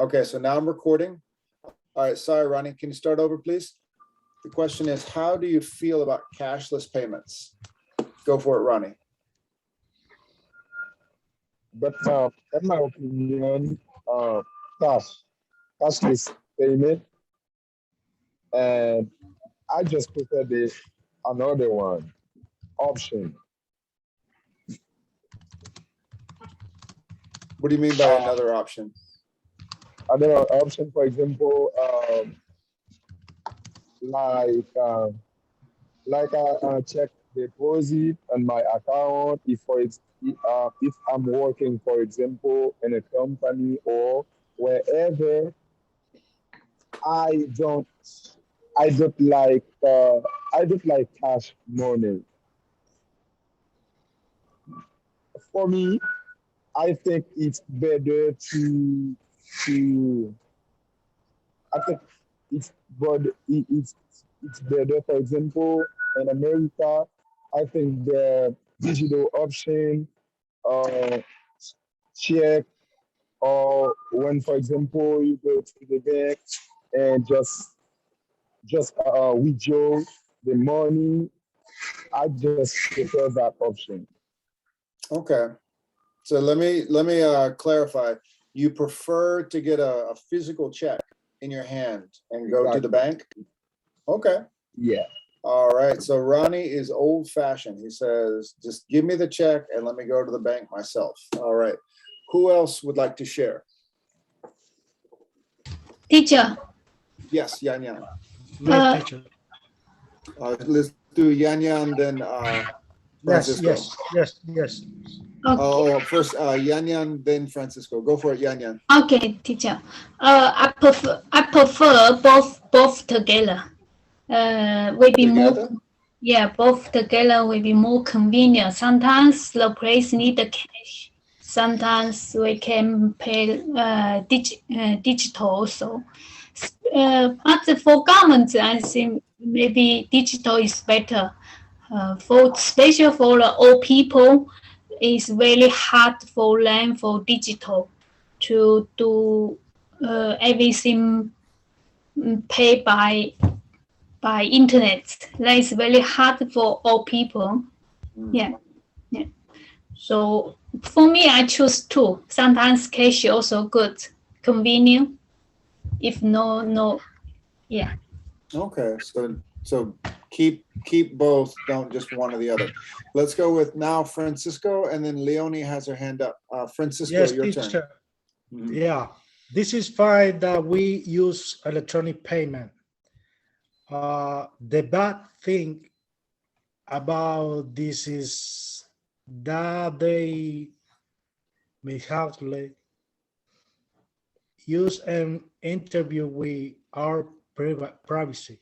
Okay, so now I'm recording. All right, sorry, Ronnie, can you start over, please? The question is, how do you feel about cashless payments? Go for it, Ronnie. But in my opinion, cashless payment, and I just prefer the another one option. What do you mean by another option? Another option, for example, like a check deposit on my account if I'm working, for example, in a company or wherever. I don't I don't like cash money. For me, I think it's better to I think it's but it's better. For example, in America, I think the digital option, uh, check, or when, for example, you go to the bank and just withdraw the money. I just prefer that option. Okay, so let me clarify. You prefer to get a physical check in your hand and go to the bank? Okay. Yeah. All right, so Ronnie is old fashioned. He says, just give me the check and let me go to the bank myself. All right, who else would like to share? Teacher. Yes, Yan Yan. Teacher. Let's do Yan Yan, then Francisco. Yes. Okay. Oh, first Yan Yan, then Francisco. Go for it, Yan Yan. Okay, teacher. I prefer both together. Will be Together? more. Yeah, both together will be more convenient. Sometimes the place need the cash. Sometimes we can pay digital also. But for government, I think maybe digital is better. For especially for the old people, it's very hard for them for digital to do everything paid by internet. That is very hard for all people. Yeah. So for me, I choose two. Sometimes cash also good, convenient. If no, yeah. Okay, so keep both. Don't just one or the other. Let's go with now Francisco, and then Leonie has her hand up. Francisco, Yes, your teacher. turn. Mm-hmm. Yeah, this is fine that we use electronic payment. The bad thing about this is that they may have to use an interview with our privacy.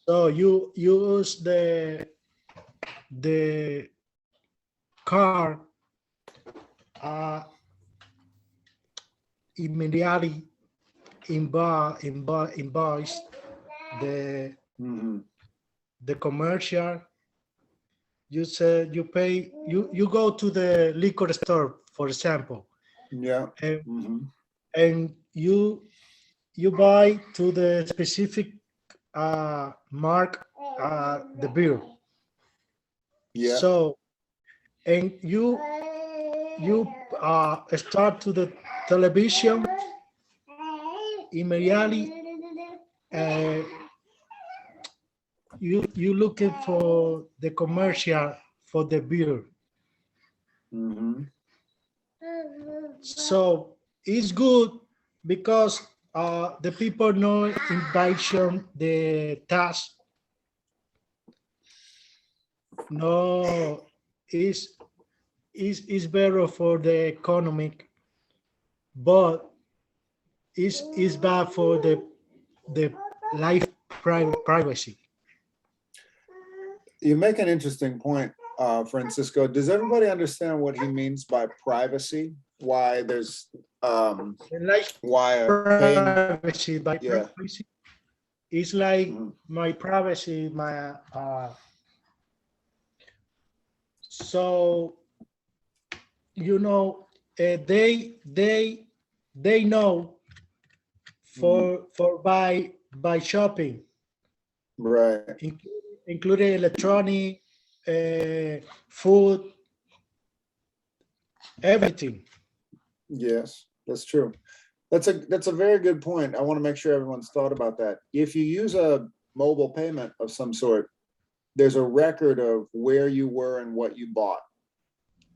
So you use the card immediately invoice the commercial. You said you pay, you go to the liquor store, for example. Yeah. And you buy to the specific mark the beer. Yeah. So, and you start to the television immediately. You looking for the commercial for the beer. So it's good because the people know invitation, the tax. No, is better for the economic, but is bad for the life privacy. You make an interesting point, Francisco. Does everybody understand what he means by privacy? Why there's why privacy by privacy? It's like my privacy, my so you know, they know for by shopping, Right. including electronic, food, everything. Yes, that's true. That's a very good point. I want to make sure everyone's thought about that. If you use a mobile payment of some sort, there's a record of where you were and what you bought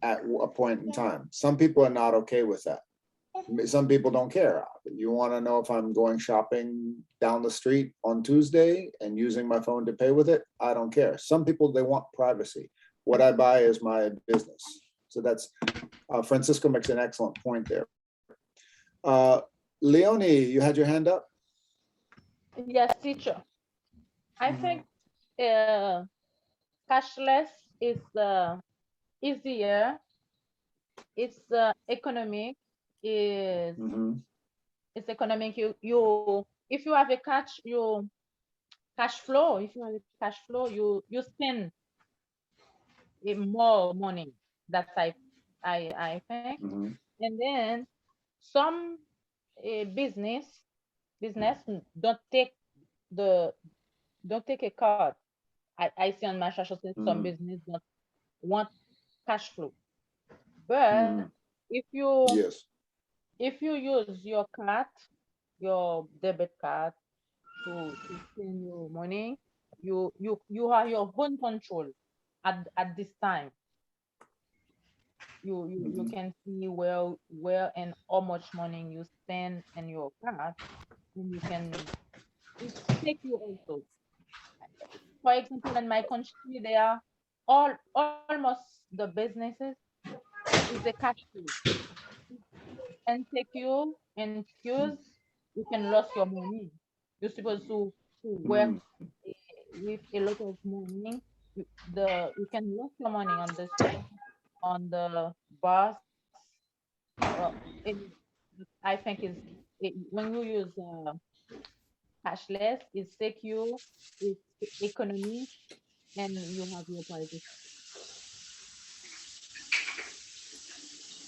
at a point in time. Some people are not okay with that. Some people don't care. You want to know if I'm going shopping down the street on Tuesday and using my phone to pay with it? I don't care. Some people, they want privacy. What I buy is my business. So that's, Francisco makes an excellent point there. Leonie, you had your hand up? Yes, teacher. I think cashless is easier. It's economic. Is It's economic. You if you have a cash flow. If you have a cash flow, you spend more money. That's I think. And then some business don't take a card. I see on my social some business don't want cash flow. But if you Yes. if you use your card, your debit card to spend your money, you have your own control at this time. You can see where and how much money you spend in your card, and you can take you also. For example, in my country, they are almost the businesses is a cash flow. And take you and use, you can lose your money. You're supposed to work with a lot of money. You can lose your money on the street, on the bus. It, I think when you use cashless, it's secure, it's economy, and you have your privacy.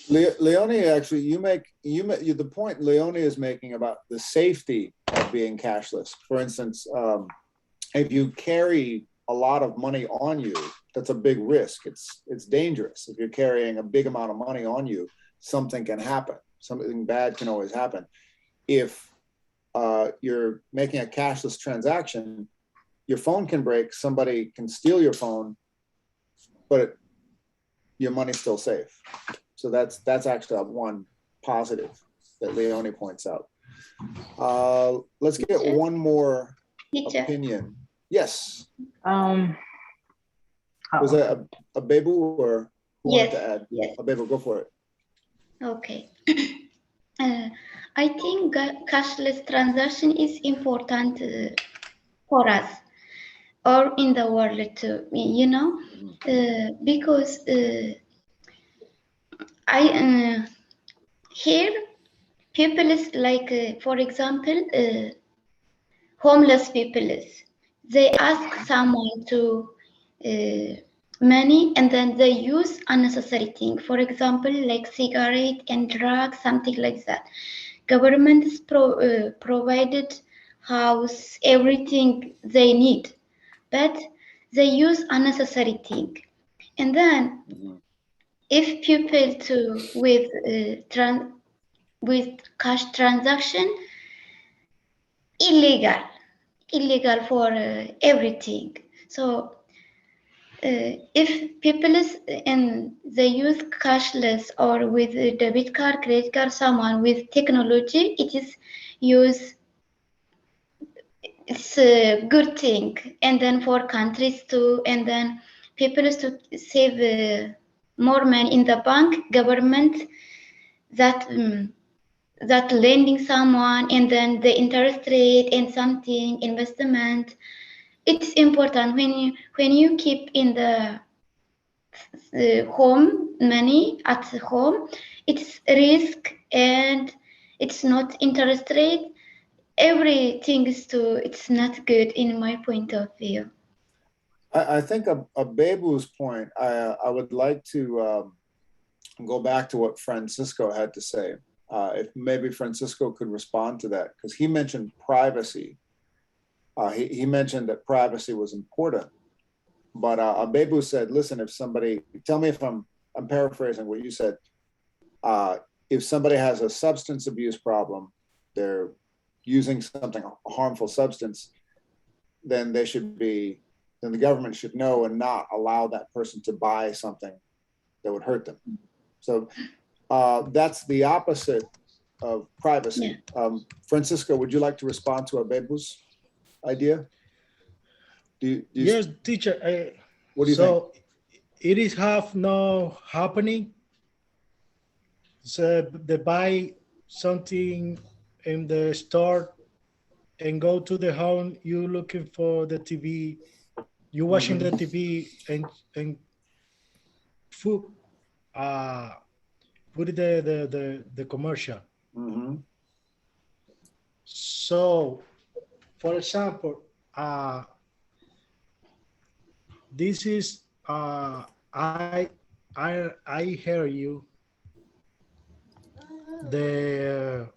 Leonie, actually, the point Leonie is making about the safety of being cashless. For instance, if you carry a lot of money on you, that's a big risk. It's dangerous. If you're carrying a big amount of money on you, something can happen. Something bad can always happen. If you're making a cashless transaction, your phone can break, somebody can steal your phone, but your money's still safe. So that's actually one positive that Leonie points out. Let's get one more opinion. Yes. Was that a Bebu or who wanted to add? Yes. A Bebu, go for it. Okay. I think cashless transaction is important for us or in the world too, you know, because here people is like, for example, homeless people they ask someone to money and then they use unnecessary thing. For example, like cigarette and drugs, something like that. Government is provided house, everything they need, but they use unnecessary thing. And then if people with cash transaction, illegal for everything. So if people and they use cashless or with a debit card, credit card, someone with technology, it's a good thing. And then for countries too, and then people is to save more money in the bank, government that lending someone, and then the interest rate and something investment. It's important when you keep in the home money at home. It's risk and it's not interest rate. Everything it's not good in my point of view. I think a Bebu's point, I would like to go back to what Francisco had to say. If maybe Francisco could respond to that, because he mentioned privacy. He mentioned that privacy was important. But Abebu said, listen, if somebody, tell me if I'm paraphrasing what you said. If somebody has a substance abuse problem, they're using something, a harmful substance, then the government should know and not allow that person to buy something that would hurt them. So that's the opposite of privacy. Yeah. Francisco, would you like to respond to Abebu's idea? Yes, teacher. What do you think? It is happening. So they buy something in the store and go to the home. You looking for the TV. You watching the TV and food. Put the commercial. Mm-hmm. So, for example, this is I hear you. The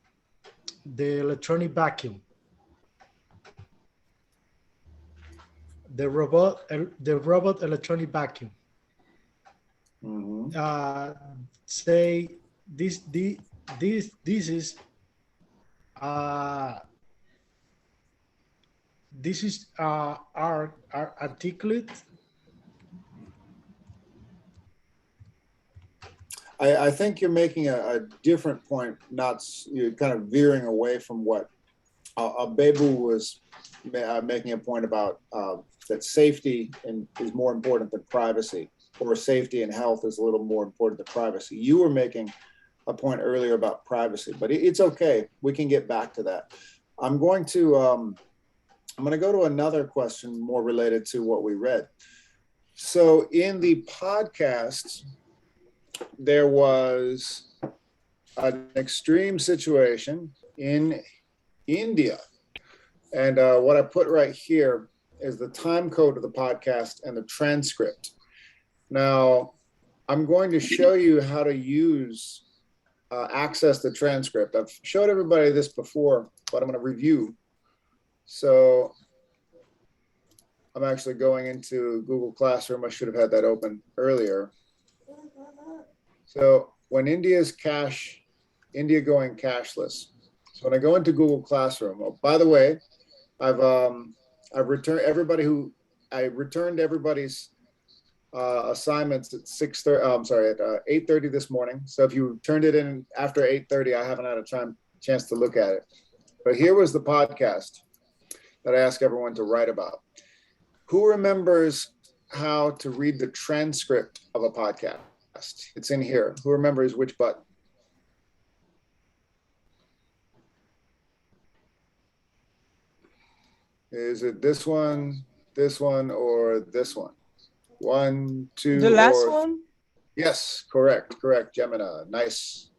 electronic vacuum, the robot electronic vacuum. Mm-hmm. Say this is our articulate. I think you're making a different point. You're kind of veering away from what Abebu was making a point about, that safety is more important than privacy, or safety and health is a little more important than privacy. You were making a point earlier about privacy, but it's okay. We can get back to that. I'm going to go to another question more related to what we read. So in the podcast, there was an extreme situation in India. And what I put right here is the time code of the podcast and the transcript. Now, I'm going to show you how to access the transcript. I've showed everybody this before, but I'm going to review. So I'm actually going into Google Classroom. I should have had that open earlier. So when India going cashless. So when I go into Google Classroom, oh, by the way, I've returned everybody's assignments at 8:30 this morning. So if you turned it in after 8:30, I haven't had a chance to look at it. But here was the podcast that I asked everyone to write about. Who remembers how to read the transcript of a podcast? It's in here. Who remembers which button? Is it this one, or this one? 1, 2, the last one? Yes, correct, Gemini. Nice.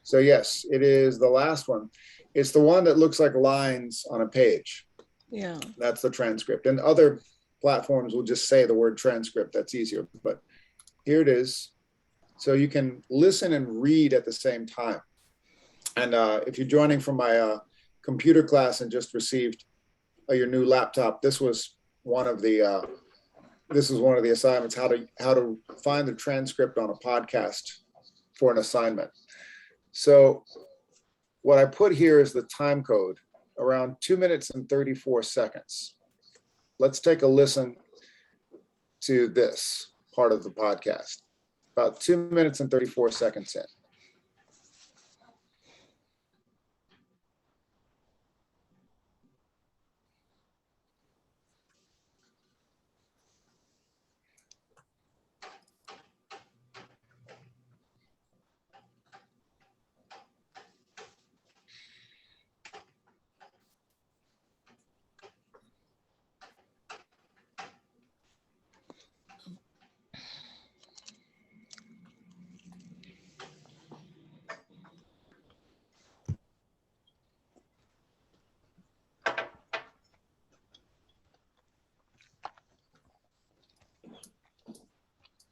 So yes, it is the last one. It's the one that looks like lines on a page. Yeah. That's the transcript. And other platforms will just say the word transcript. That's easier. But here it is. So you can listen and read at the same time. And if you're joining from my computer class and just received your new laptop, this was one of the assignments, how to find the transcript on a podcast for an assignment. So what I put here is the time code, around 2 minutes and 34 seconds. Let's take a listen to this part of the podcast. About 2 minutes and 34 seconds in.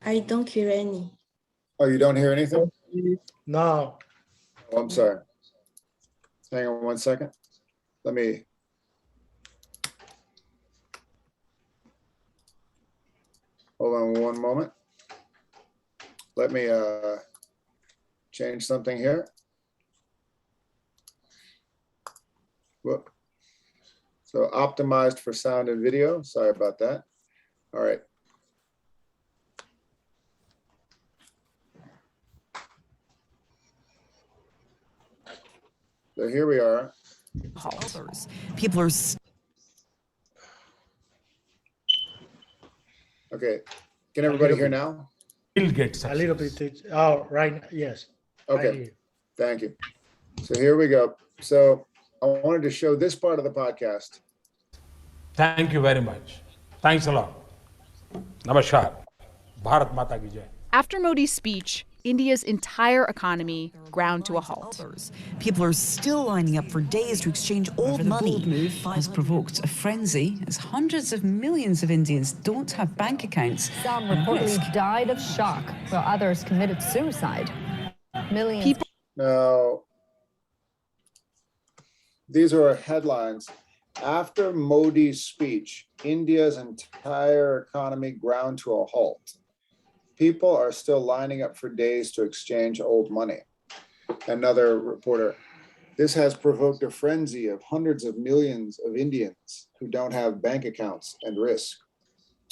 I don't hear any. Oh, you don't hear anything? No. Oh, I'm sorry. Hang on one second. Let me. Hold on one moment. Let me change something here. Whoop. So optimized for sound and video. Sorry about that. All right. So here we are. Others. People are Okay. Can everybody hear now? Will get A success. little bit. Oh, right. Yes. I Okay. hear. Thank you. So here we go. So I wanted to show this part of the podcast. Thank you very much. Thanks a lot. Namaskar. Bharat Mata ki jai. After Modi's speech, India's entire economy ground to a halt. others. People are still lining up for days to exchange old money. The move has provoked a frenzy as hundreds of millions of Indians don't have bank accounts. Some reportedly died of shock, while others committed suicide. Millions. People Now, these are our headlines. After Modi's speech, India's entire economy ground to a halt. People are still lining up for days to exchange old money. Another reporter, this has provoked a frenzy of hundreds of millions of Indians who don't have bank accounts and risk.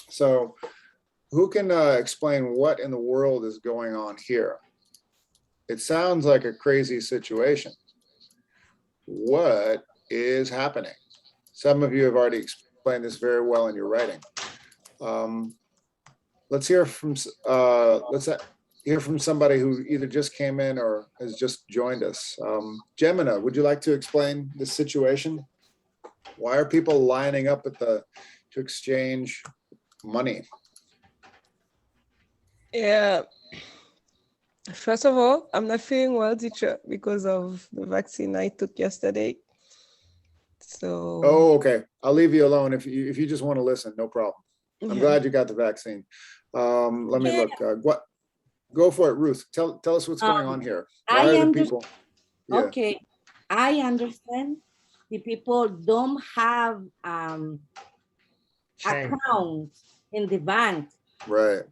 So who can explain what in the world is going on here? It sounds like a crazy situation. What is happening? Some of you have already explained this very well in your writing. Let's hear from somebody who either just came in or has just joined us. Gemina, would you like to explain the situation? Why are people lining up at to exchange money? Yeah. First of all, I'm not feeling well, teacher, because of the vaccine I took yesterday. So. Oh, okay. I'll leave you alone if you just want to listen. No problem. I'm glad you got the vaccine. Let me look. Go for it, Ruth. Tell us what's going on here. Why are the people? Yeah. Okay, I understand the people don't have account in the bank. Right.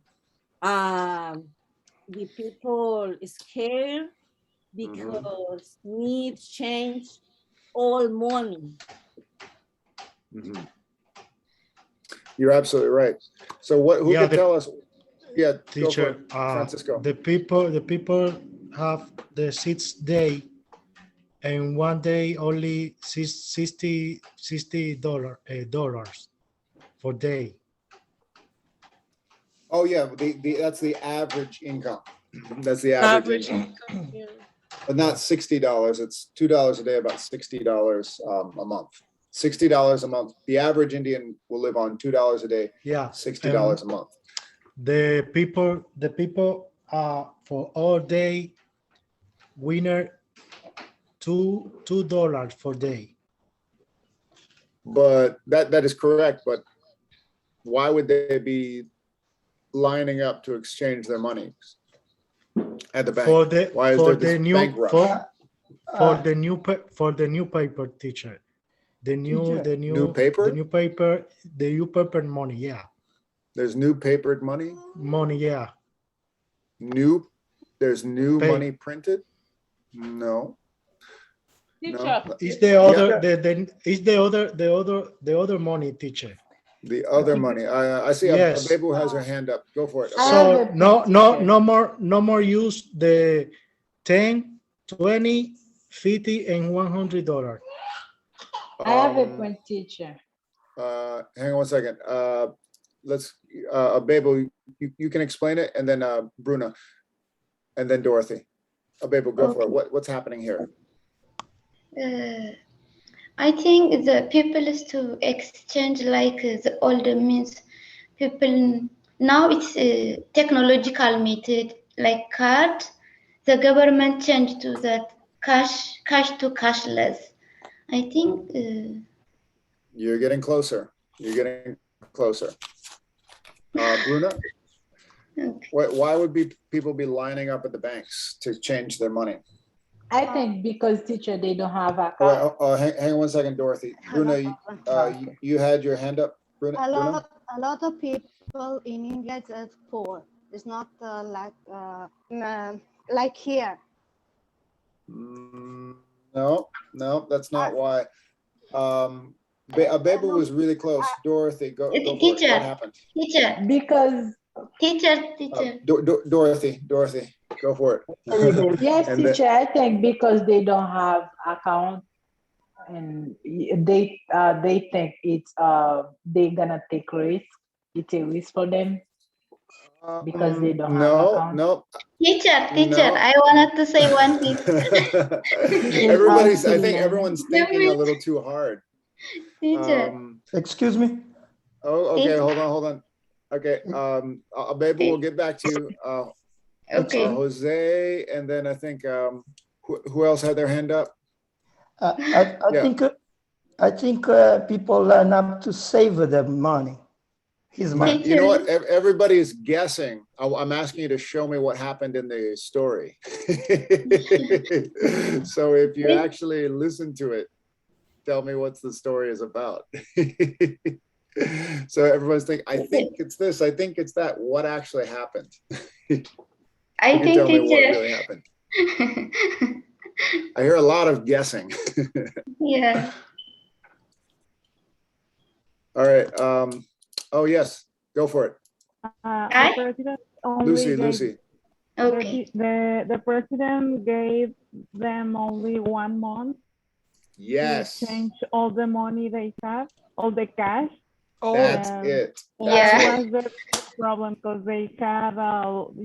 The people is scared because need change all money. Mm-hmm. You're absolutely right. So who can tell us? Yeah, teacher, go for it, Francisco. The people have the 6th day, and one day only $60 for day. Oh yeah, that's the average income. That's the average income. But not $60. It's $2 a day, about $60 a month. $60 a month. The average Indian will live on $2 a day. Yeah, $60 a month. The people for all day winner $2 for day. But that is correct. But why would they be lining up to exchange their money at the bank? For the why is for there the this new bank rush? for the new paper, teacher. The new paper? The new paper money, yeah. There's new papered money? Money, yeah. There's new money printed? No. Teacher. It's the other the other money, teacher. The other money. I see Yes. a baby who has her hand up. Go for it. So no more use the 10, 20, 50, and $100. I have a point, teacher. Hang on one second. Let's Abebo, you can explain it, and then Bruna, and then Dorothy. Abebo, go for it. What's happening here? I think the people is to exchange like the older means. People now it's a technological method like card. The government changed to that cash to cashless. I think You're getting closer. You're getting closer. Bruna? Why would people be lining up at the banks to change their money? I think because teacher, they don't have All account. right, hang on one second, Dorothy. Bruna, you had your hand up. Bruna, A lot of people in India is poor. It's not like here. No, that's not why. Baby was really close. Dorothy, go for it. What happened? Teacher. Because Teacher. Dorothy, go for it. Yes, teacher. I think because they don't have account, and they think it's they gonna take risk. It's a risk for them because they don't have account. No. Teacher, I wanted to say one thing. I think everyone's thinking a little too hard. Teacher. Excuse me. Oh, okay. Hold on. Okay. Baby, we'll get back to you. Okay. Jose, and then I think who else had their hand up? I think people learn up to save the money. His money. You know what? Everybody's guessing. I'm asking you to show me what happened in the story. So if you actually listen to it, tell me what the story is about. So everyone's thinking, I think it's this, I think it's that. What actually happened? I think tell me what really happened. I hear a lot of guessing. Yeah. All right. Oh yes, go for it. The president Lucy. Okay. The president gave them only 1 month. Yes. To change all the money they have, all the cash. That's it. That was the problem because they had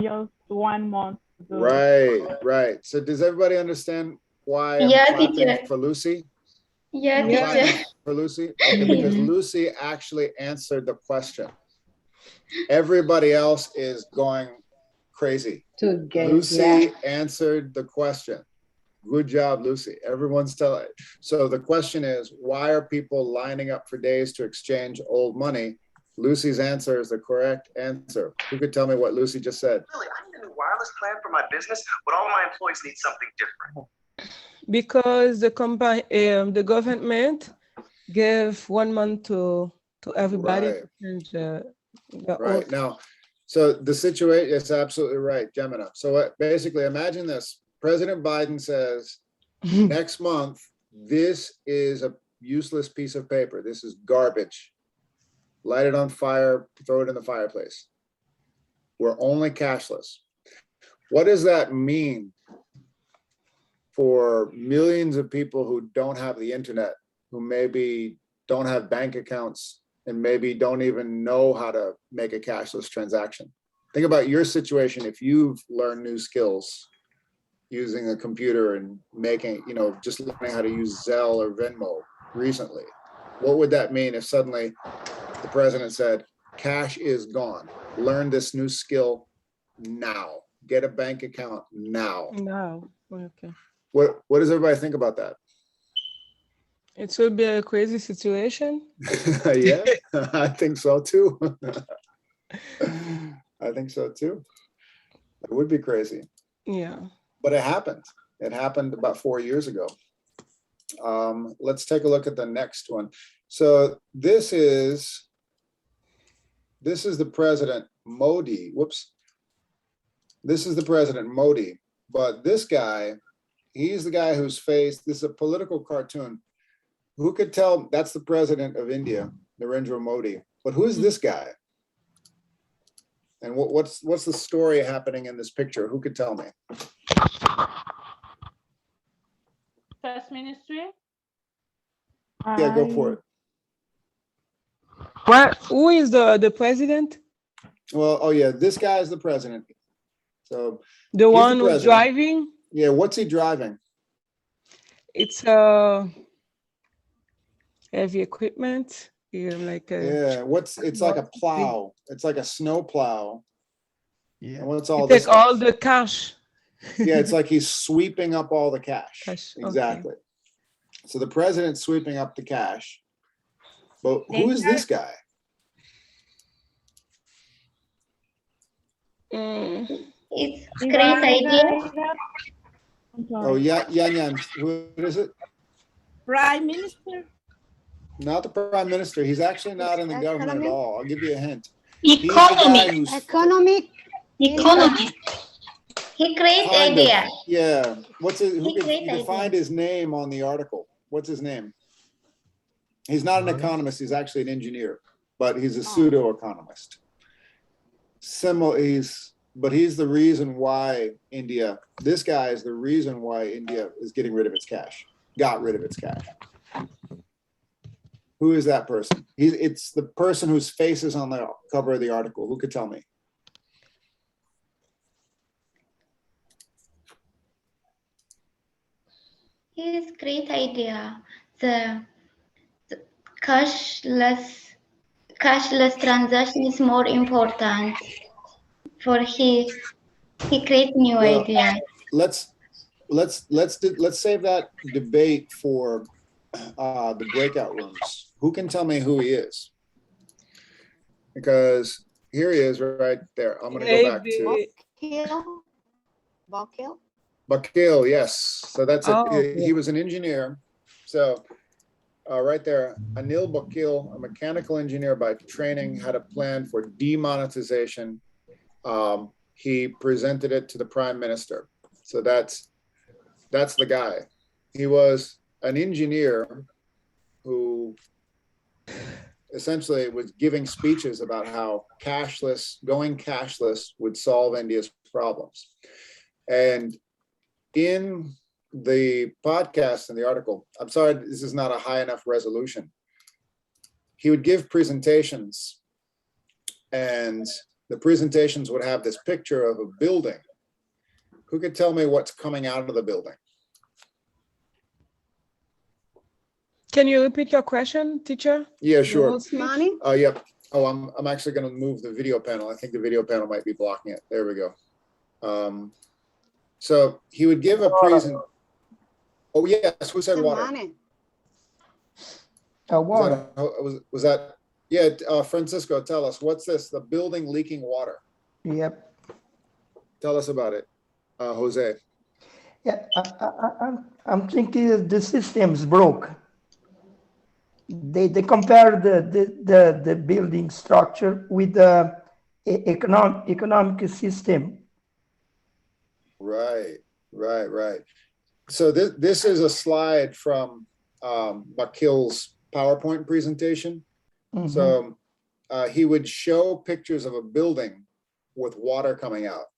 just 1 month. Right. So does everybody understand why I'm clapping for Lucy? Yeah, for Lucy? Okay, because Lucy actually answered the question. Everybody else is going crazy. Lucy answered the question. Good job, Lucy. Everyone's telling it. So the question is, why are people lining up for days to exchange old money? Lucy's answer is the correct answer. Who could tell me what Lucy just said? Really, I need a new wireless plan for my business, but all my employees need something different. Because the government gave 1 month to everybody. Right. Right. Now, so the situation is absolutely right, Gemina. So basically, imagine this. President Biden says, next month, this is a useless piece of paper. This is garbage. Light it on fire, throw it in the fireplace. We're only cashless. What does that mean for millions of people who don't have the internet, who maybe don't have bank accounts, and maybe don't even know how to make a cashless transaction? Think about your situation. If you've learned new skills using a computer and making, just learning how to use Zelle or Venmo recently, what would that mean if suddenly the president said, cash is gone, learn this new skill now, get a bank account now? No, okay. What does everybody think about that? It will be a crazy situation. Yeah, I think so too. I think so too. It would be crazy. Yeah. But it happened. It happened about 4 years ago. Let's take a look at the next one. So this is the President Modi. Whoops. This is the President Modi. But this guy, he's the guy whose face, this is a political cartoon. Who could tell? That's the President of India, Narendra Modi. But who's this guy? And what's the story happening in this picture? Who could tell me? First Ministry. Yeah, go for it. Who is the president? Well, oh yeah, this guy is the president. So the one who's driving? Yeah, what's he driving? It's heavy equipment. Like it's like a plow. It's like a snow plow. Yeah. And what's all this? Take all the cash. Yeah, it's like he's sweeping up all the cash. Exactly. Okay. So the president's sweeping up the cash. But who is this guy? It's great idea. Oh, yeah, Yan. What is it? Prime Minister. Not the prime minister. He's actually not in the government at Economic. all. I'll give you a hint. Economy. Economic. Economy. He create Kind of, idea. yeah. What's his? Who He could create you can find idea. his name on the article? What's his name? He's not an economist. He's actually an engineer, but he's a pseudo economist. But he's the reason why India. This guy is the reason why India is getting rid of its cash. Got rid of its cash. Who is that person? It's the person whose face is on the cover of the article. Who could tell me? His great idea. The cashless transaction is more important for he create new Well, idea. Let's save that debate for the breakout rooms. Who can tell me who he is? Because here he is right there. I'm going to go back to Bakil. Yes. So that's it. He was an engineer. So right there, Anil Bakil, a mechanical engineer by training, had a plan for demonetization. He presented it to the prime minister. So that's the guy. He was an engineer who essentially was giving speeches about how going cashless would solve India's problems. And in the podcast and the article, I'm sorry, this is not a high enough resolution. He would give presentations, and the presentations would have this picture of a building. Who could tell me what's coming out of the building? Can you repeat your question, teacher? Yeah, sure. Money. Yep. Oh, I'm actually going to move the video panel. I think the video panel might be blocking it. There we go. So he would give a present. Oh yes, who said water? Money. Water. Was that? Yeah, Francisco, tell us, what's this? The building leaking water. Yep. Tell us about it, Jose. Yeah, I'm thinking the system's broke. They compare the building structure with the economic system. Right. So this is a slide from Bakil's PowerPoint presentation. Mm-hmm. So he would show pictures of a building with water coming out.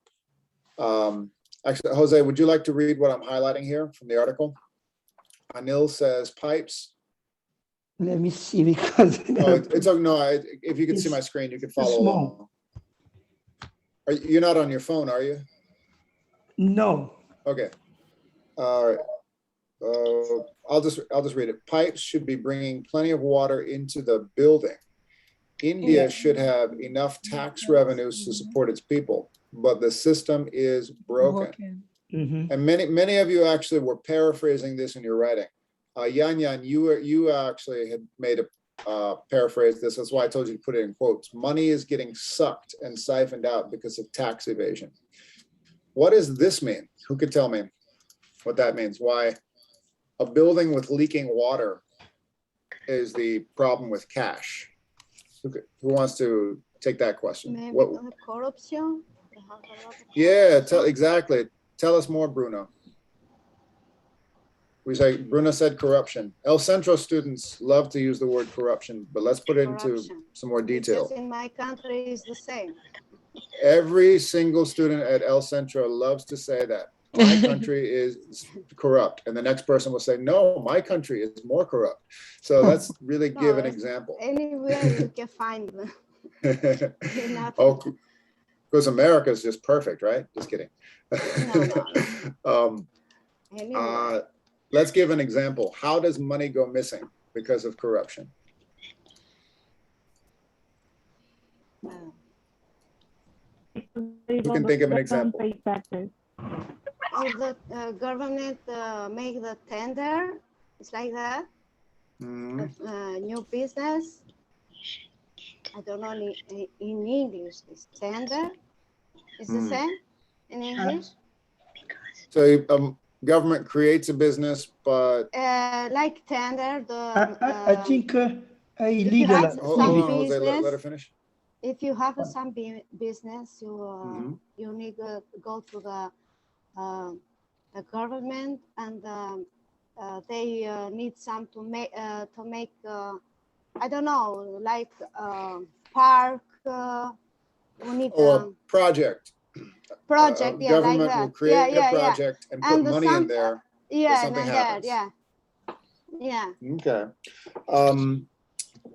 Actually, Jose, would you like to read what I'm highlighting here from the article? Anil says pipes. Let me see, because if you can see my screen, you can follow along. You're not on your phone, are you? No. Okay. All right. I'll just read it. Pipes should be bringing plenty of water into the building. India should have enough tax revenues to support its people, but the system is broken. Mm-hmm. And many of you actually were paraphrasing this in your writing. Yan, you actually had made a paraphrase this. That's why I told you to put it in quotes. Money is getting sucked and siphoned out because of tax evasion. What does this mean? Who could tell me what that means? Why a building with leaking water is the problem with cash? Who wants to take that question? Maybe corruption. Yeah, exactly. Tell us more, Bruno. Bruno said corruption. El Centro students love to use the word corruption, but let's put it into some more detail. Because in my country is the same. Every single student at El Centro loves to say that. My country is corrupt. And the next person will say, no, my country is more corrupt. So let's really give an example. Anywhere you can find them. Oh, because America is just perfect, right? Just kidding. Anyway. Let's give an example. How does money go missing because of corruption? Who can think of an example? The government make the tender. It's like that. New business. I don't know in English. It's tender. It's the same in English. So government creates a business, but Like tender the. I think If you illegal have hold some on, Jose, business, let her finish. if you have some business, you need to go to the government, and they need some to make I don't know, like park. We need a project. project, yeah, like Government that. will create yeah, a project and put money in there. Yeah, something and then happens. yeah. Okay.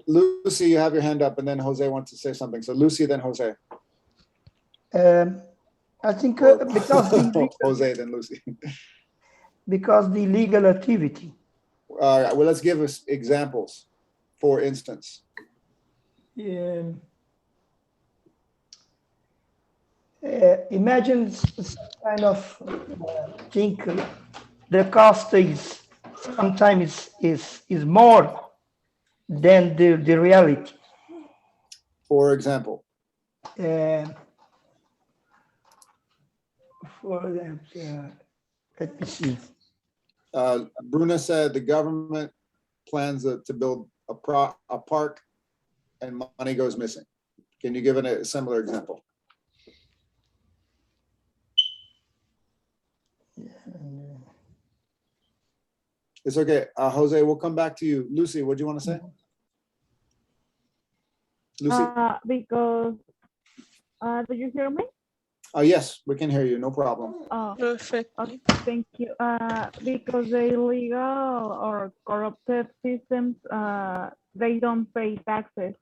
Lucy, you have your hand up, and then Jose wants to say something. So Lucy, then Jose. I think because Jose, then Lucy. because the legal activity. All right. Well, let's give us examples. For instance. Imagine kind of think the cost is sometimes is more than the reality. For example. Let me see. Bruna said the government plans to build a park and money goes missing. Can you give a similar example? It's okay. Jose, we'll come back to you. Lucy, what do you want to say? Lucy? Because, do you hear me? Yes, we can hear you. No problem. Oh, perfect. Okay, thank you. Because the illegal or corrupted systems, they don't pay taxes.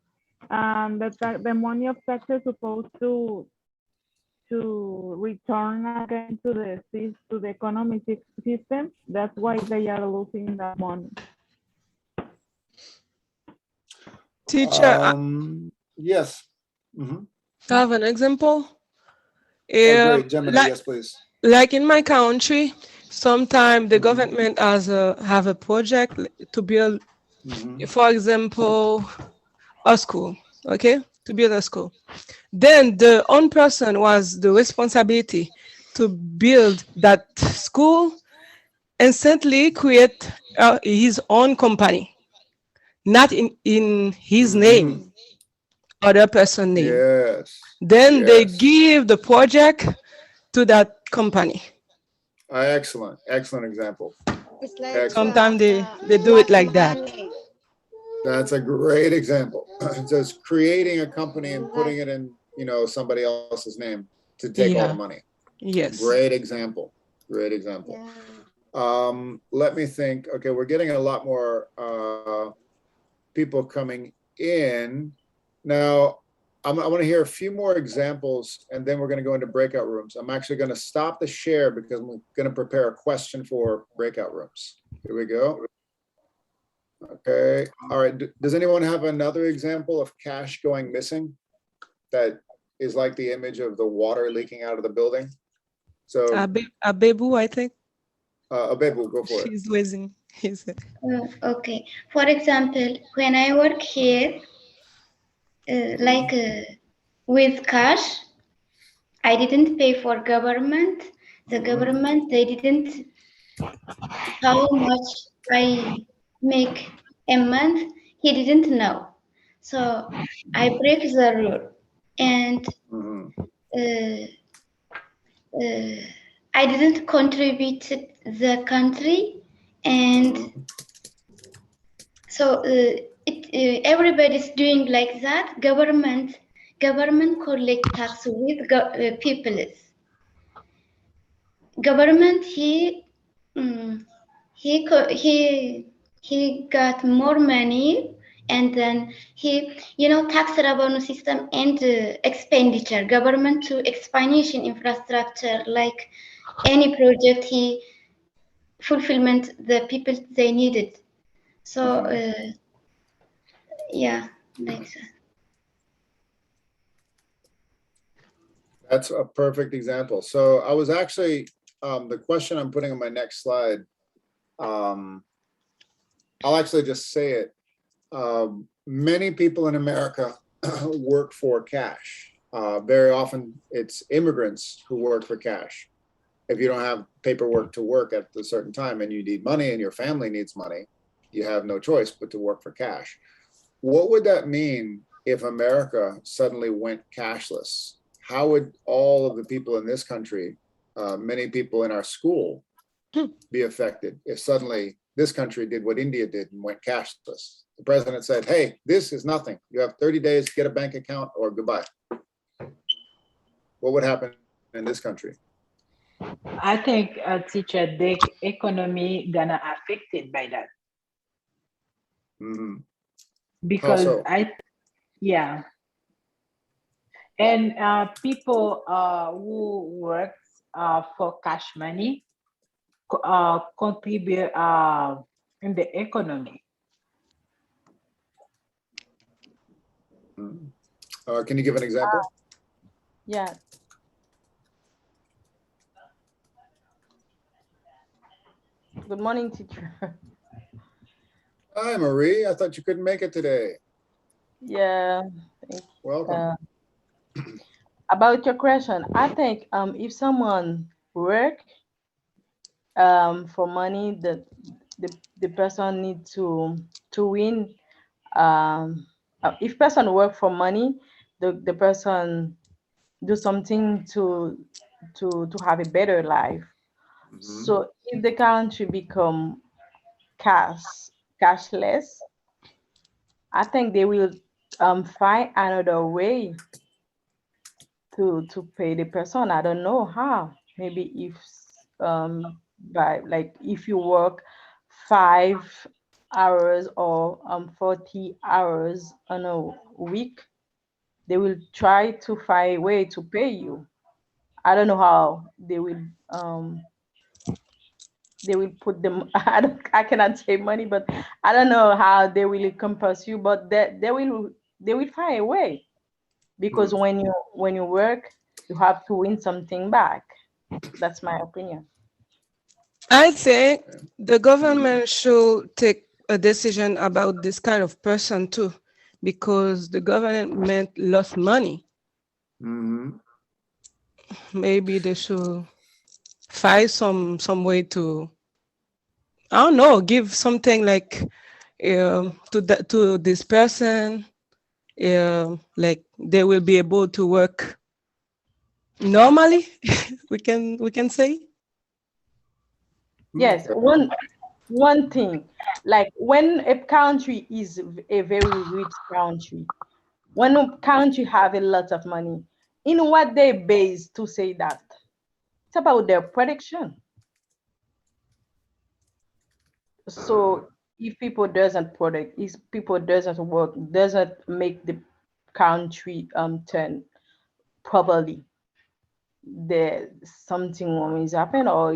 And the money of taxes is supposed to return again to the economic system. That's why they are losing that money. Teacher, yes. I have an example. Great, Gemini, yes, please. Like in my country, sometimes the government have a project to build, for example, a school, okay? To build a school. Then the own person was the responsibility to build that school, instantly create his own company, not in his name, other person name. Yes. Then they give the project to that company. Excellent, excellent example. It's like sometimes they do it like that. That's a great example. Just creating a company and putting it in, somebody else's name to take all the money. Yes. Great example. Great example. Let me think. Okay, we're getting a lot more people coming in. Now, I want to hear a few more examples, and then we're going to go into breakout rooms. I'm actually going to stop the share because I'm going to prepare a question for breakout rooms. Here we go. Okay. All right. Does anyone have another example of cash going missing that is like the image of the water leaking out of the building? So Abebu, I think. Abebu, go for it. She's losing. Okay. For example, when I work here, with cash, I didn't pay for government. The government, they didn't how much I make a month. He didn't know. So I break the rule, and I didn't contribute to the country, and so everybody's doing like that. Government collect tax with people. Government he got more money, and then tax revenue system and expenditure. Government to expansion infrastructure, like any project he fulfillment the people they needed. So yeah, like that. That's a perfect example. So I was actually, the question I'm putting on my next slide, I'll actually just say it. Many people in America work for cash. Very often it's immigrants who work for cash. If you don't have paperwork to work at a certain time and you need money and your family needs money, you have no choice but to work for cash. What would that mean if America suddenly went cashless? How would all of the people in this country, many people in our school, be affected if suddenly this country did what India did and went cashless? The president said, hey, this is nothing. You have 30 days to get a bank account or goodbye. What would happen in this country? I think, teacher, the economy gonna affected by that. Mm-hmm. Because also, yeah. And people who work for cash money contribute in the economy. Can you give an example? Yeah. Good morning, teacher. Hi, Marie. I thought you couldn't make it today. Yeah. Welcome. About your question, I think if someone work for money, the person need to win. If person work for money, the person do something to have a better life. Mm-hmm. So if the country become cashless, I think they will find another way to pay the person. I don't know how. Maybe if by like if you work 5 hours or 40 hours on a week, they will try to find a way to pay you. I don't know how they will put them. I cannot say money, but I don't know how they will encompass you, but they will find a way, because when you work, you have to win something back. That's my opinion. I think the government should take a decision about this kind of person too, because the government lost money. Mm-hmm. Maybe they should find some way to, I don't know, give something like to this person, like they will be able to work normally. we can say. Yes, one thing, like when a country is a very rich country, when a country have a lot of money, in what they base to say that? It's about their production. So if people doesn't product, if people doesn't work, doesn't make the country turn properly, there something wrong is happen, or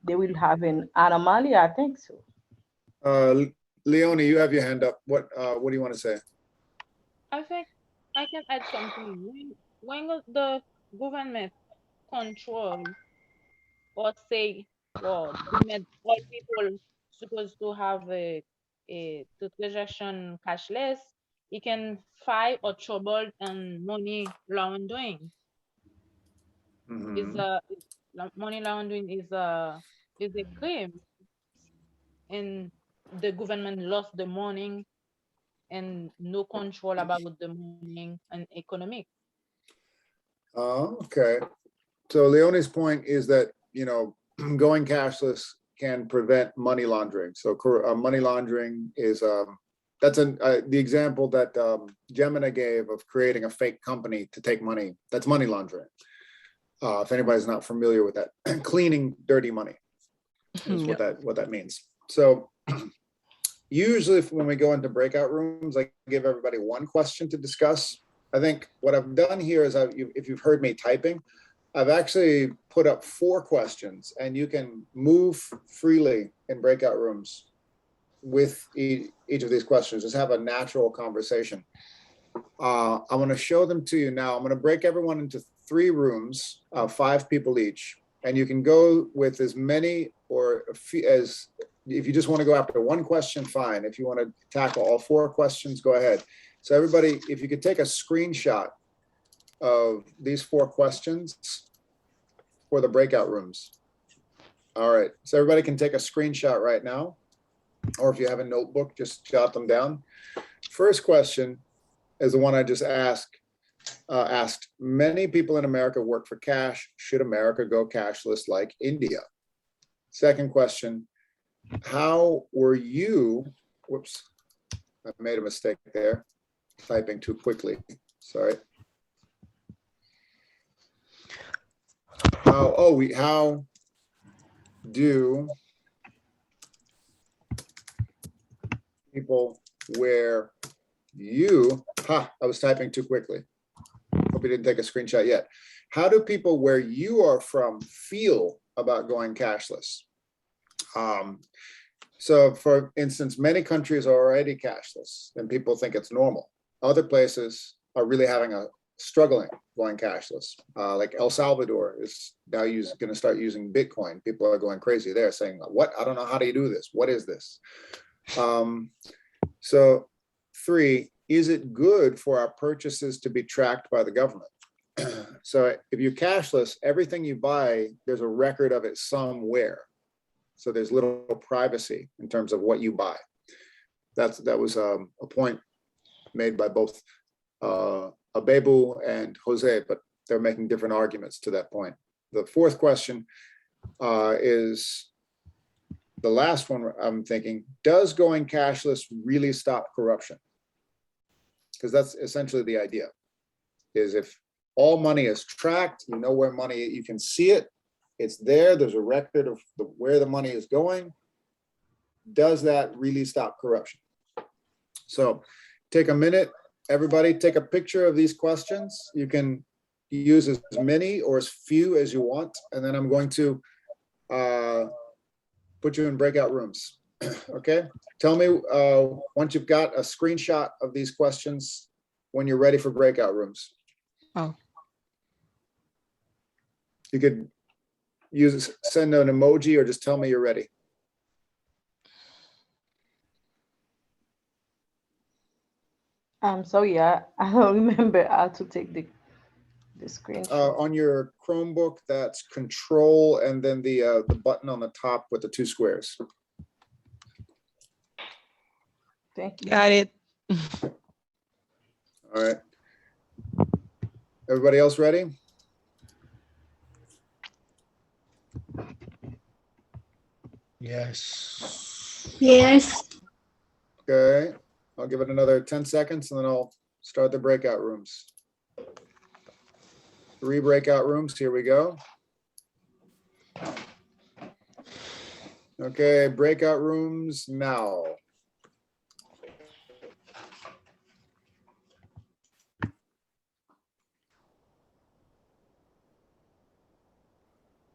they will have an anomaly. I think so. Leonie, you have your hand up. What do you want to say? I think I can add something. When the government control or say, well, they made all people supposed to have the transaction cashless, it can fight or trouble and money laundering. Is money laundering is a crime, and the government lost the money and no control about the money and economic. Okay. So Leonie's point is that, going cashless can prevent money laundering. So money laundering is, that's the example that Gemina gave of creating a fake company to take money. That's money laundering. If anybody's not familiar with that, cleaning dirty money is what that means. So usually when we go into breakout rooms, I give everybody one question to discuss. I think what I've done here is, if you've heard me typing, I've actually put up 4 questions, and you can move freely in breakout rooms with each of these questions. Just have a natural conversation. I'm going to show them to you now. I'm going to break everyone into 3 rooms, 5 people each, and you can go with as many or as, if you just want to go after one question, fine. If you want to tackle all 4 questions, go ahead. So everybody, if you could take a screenshot of these 4 questions for the breakout rooms? All right, so everybody can take a screenshot right now, or if you have a notebook, just jot them down. First question is the one I just asked. Many people in America work for cash. Should America go cashless like India? Second question, how were you, whoops, I made a mistake there, typing too quickly, sorry. How do people where you, I was typing too quickly. Hope you didn't take a screenshot yet. How do people where you are from feel about going cashless? So for instance, many countries are already cashless and people think it's normal. Other places are really struggling going cashless. Like El Salvador is now going to start using Bitcoin. People are going crazy there saying, what? I don't know, how do you do this? What is this? So 3, is it good for our purchases to be tracked by the government? So if you're cashless, everything you buy, there's a record of it somewhere. So there's little privacy in terms of what you buy. That was a point made by both Abebu and Jose, but they're making different arguments to that point. The 4th question is the last one I'm thinking, does going cashless really stop corruption? Because that's essentially the idea, is if all money is tracked, you know where money, you can see it, it's there, there's a record of where the money is going. Does that really stop corruption? So take a minute, everybody take a picture of these questions. You can use as many or as few as you want. And then I'm going to put you in breakout rooms. Okay, tell me once you've got a screenshot of these questions when you're ready for breakout rooms. Oh. You could send an emoji or just tell me you're ready. I'm sorry, I don't remember how to take the screenshot. On your Chromebook, that's Control and then the button on the top with the 2 squares. Thank you. Got it. All right. Everybody else ready? Yes. Yes. Okay, I'll give it another 10 seconds and then I'll start the breakout rooms. 3 breakout rooms, here we go. Okay, breakout rooms now.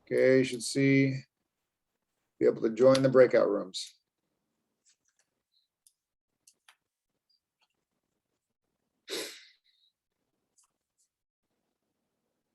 Okay, you should be able to join the breakout rooms.